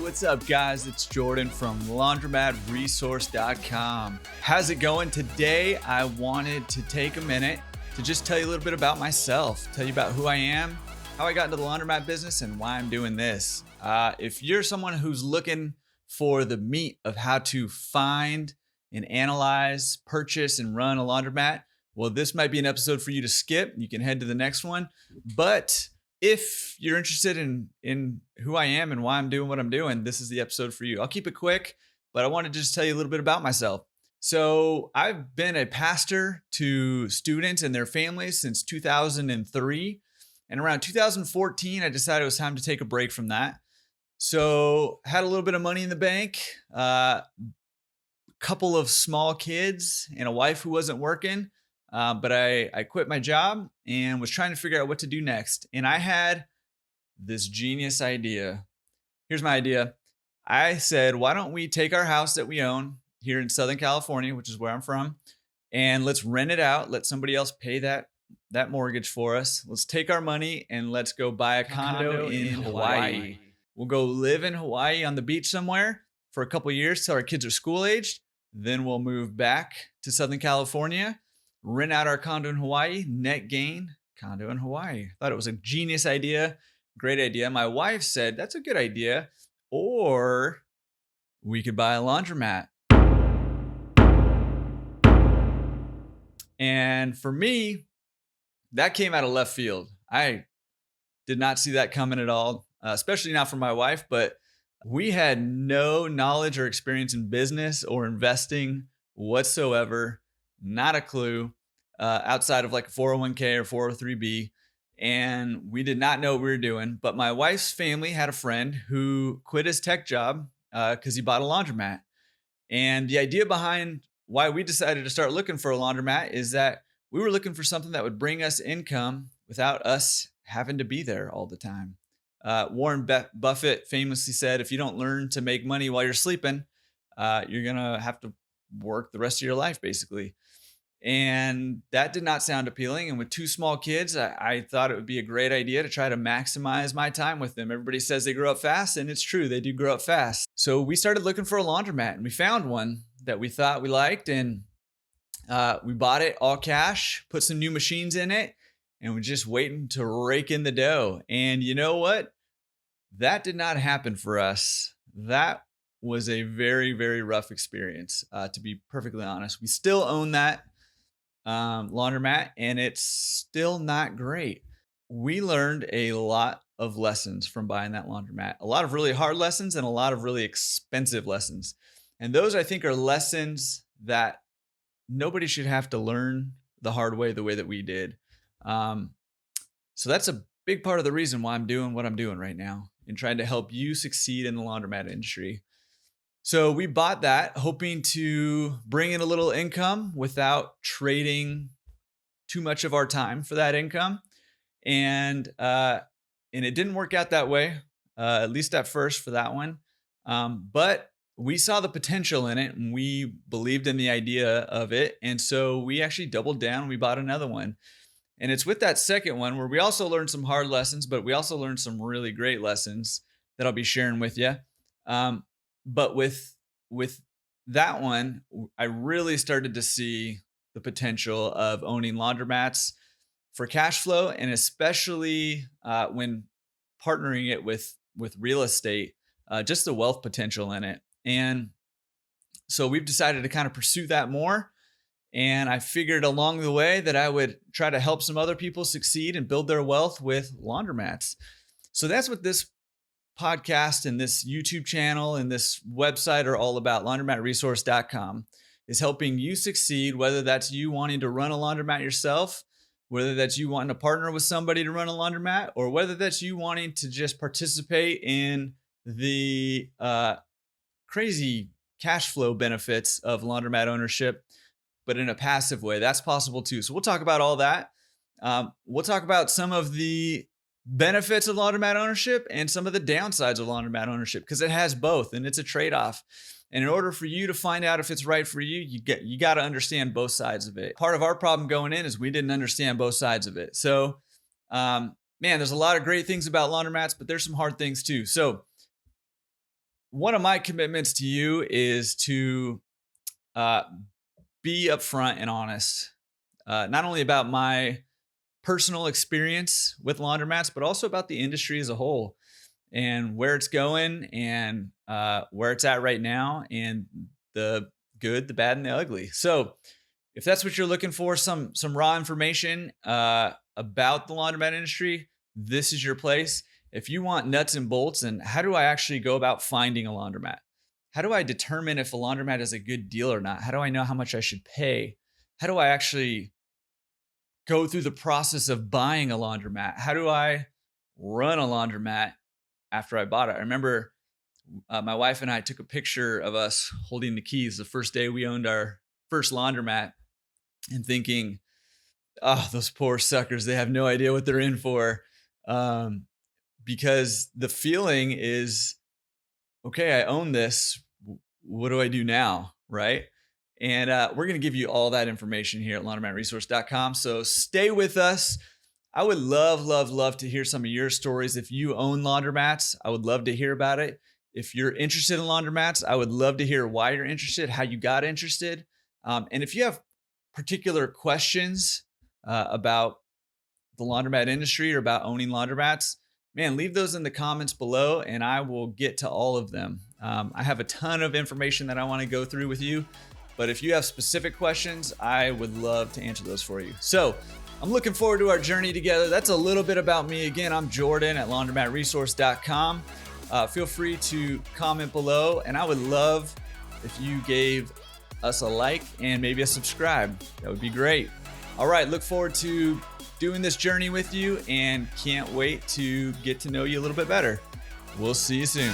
what's up, guys? It's Jordan from laundromatresource.com. How's it going? Today, I wanted to take a minute to just tell you a little bit about myself, tell you about who I am, how I got into the laundromat business, and why I'm doing this. If you're someone who's looking for the meat of how to find and analyze, purchase, and run a laundromat, well, this might be an episode for you to skip. You can head to the next one. But if you're interested in who I am and why I'm doing what I'm doing, this is the episode for you. I'll keep it quick, but I want to just tell you a little bit about myself. So I've been a pastor to students and their families since 2003. And around 2014, I decided it was time to take a break from that. So had a little bit of money in the bank, a couple of small kids and a wife who wasn't working. But I quit my job and was trying to figure out what to do next. And I had this genius idea. Here's my idea. I said, why don't we take our house that we own here in Southern California, which is where I'm from, and let's rent it out. Let somebody else pay that mortgage for us. Let's take our money and let's go buy a condo in Hawaii. We'll go live in Hawaii on the beach somewhere for a couple of years till our kids are school aged. Then we'll move back to Southern California, rent out our condo in Hawaii, net gain, condo in Hawaii. Thought it was a genius idea, great idea. My wife said, that's a good idea. Or we could buy a laundromat. And for me, that came out of left field. I did not see that coming at all, especially not for my wife, but we had no knowledge or experience in business or investing whatsoever. Not a clue, outside of like a 401k or 403b. And we did not know what we were doing. But my wife's family had a friend who quit his tech job because he bought a laundromat. And the idea behind why we decided to start looking for a laundromat is that we were looking for something that would bring us income without us having to be there all the time. Warren Buffett famously said, if you don't learn to make money while you're sleeping, you're going to have to work the rest of your life, basically. And that did not sound appealing. And with two small kids, I thought it would be a great idea to try to maximize my time with them. Everybody says they grow up fast, and it's true. They do grow up fast. So we started looking for a laundromat, and we found one that we thought we liked. And we bought it all cash, put some new machines in it, and we're just waiting to rake in the dough. And you know what? That did not happen for us. That was a very, very rough experience, to be perfectly honest. We still own that laundromat, and it's still not great. We learned a lot of lessons from buying that laundromat, a lot of really hard lessons and a lot of really expensive lessons. And those, I think, are lessons that nobody should have to learn the hard way, the way that we did. So that's a big part of the reason why I'm doing what I'm doing right now and trying to help you succeed in the laundromat industry. So we bought that hoping to bring in a little income without trading too much of our time for that income. And it didn't work out that way, at least at first for that one. But we saw the potential in it and we believed in the idea of it. And so we actually doubled down and we bought another one. And it's with that second one where we also learned some hard lessons, but we also learned some really great lessons that I'll be sharing with you. But with that one, I really started to see the potential of owning laundromats for cash flow, and especially when partnering it with real estate, just the wealth potential in it. And so we've decided to kind of pursue that more. And I figured along the way that I would try to help some other people succeed and build their wealth with laundromats. So that's what this podcast and this YouTube channel and this website are all about. Laundromatresource.com is helping you succeed, whether that's you wanting to run a laundromat yourself, whether that's you wanting to partner with somebody to run a laundromat, or whether that's you wanting to just participate in the crazy cash flow benefits of laundromat ownership, but in a passive way. That's possible too. So we'll talk about all that. We'll talk about some of the benefits of laundromat ownership and some of the downsides of laundromat ownership, because it has both and it's a trade-off. And in order for you to find out if it's right for you, you got to understand both sides of it. Part of our problem going in is we didn't understand both sides of it. So, man, there's a lot of great things about laundromats, but there's some hard things too. So one of my commitments to you is to uh, be upfront and honest, not only about my personal experience with laundromats, but also about the industry as a whole and where it's going and where it's at right now and the good, the bad, and the ugly. So, if that's what you're looking for, some raw information about the laundromat industry, this is your place. If you want nuts and bolts and how do I actually go about finding a laundromat? How do I determine if a laundromat is a good deal or not? How do I know how much I should pay? How do I actually go through the process of buying a laundromat? How do I run a laundromat after I bought it? I remember my wife and I took a picture of us holding the keys the first day we owned our first laundromat and thinking, oh, those poor suckers, they have no idea what they're in for. Because the feeling is, okay, I own this. What do I do now? Right. And we're going to give you all that information here at laundromatresource.com. So stay with us. I would love to hear some of your stories. If you own laundromats, I would love to hear about it. If you're interested in laundromats, I would love to hear why you're interested, how you got interested. And if you have particular questions about the laundromat industry or about owning laundromats, man, leave those in the comments below and I will get to all of them. I have a ton of information that I want to go through with you, but if you have specific questions, I would love to answer those for you. So I'm looking forward to our journey together. That's a little bit about me. Again, I'm Jordan at laundromatresource.com. Feel free to comment below, and I would love if you gave us a like and maybe a subscribe. That would be great. All right, look forward to doing this journey with you and can't wait to get to know you a little bit better. We'll see you soon.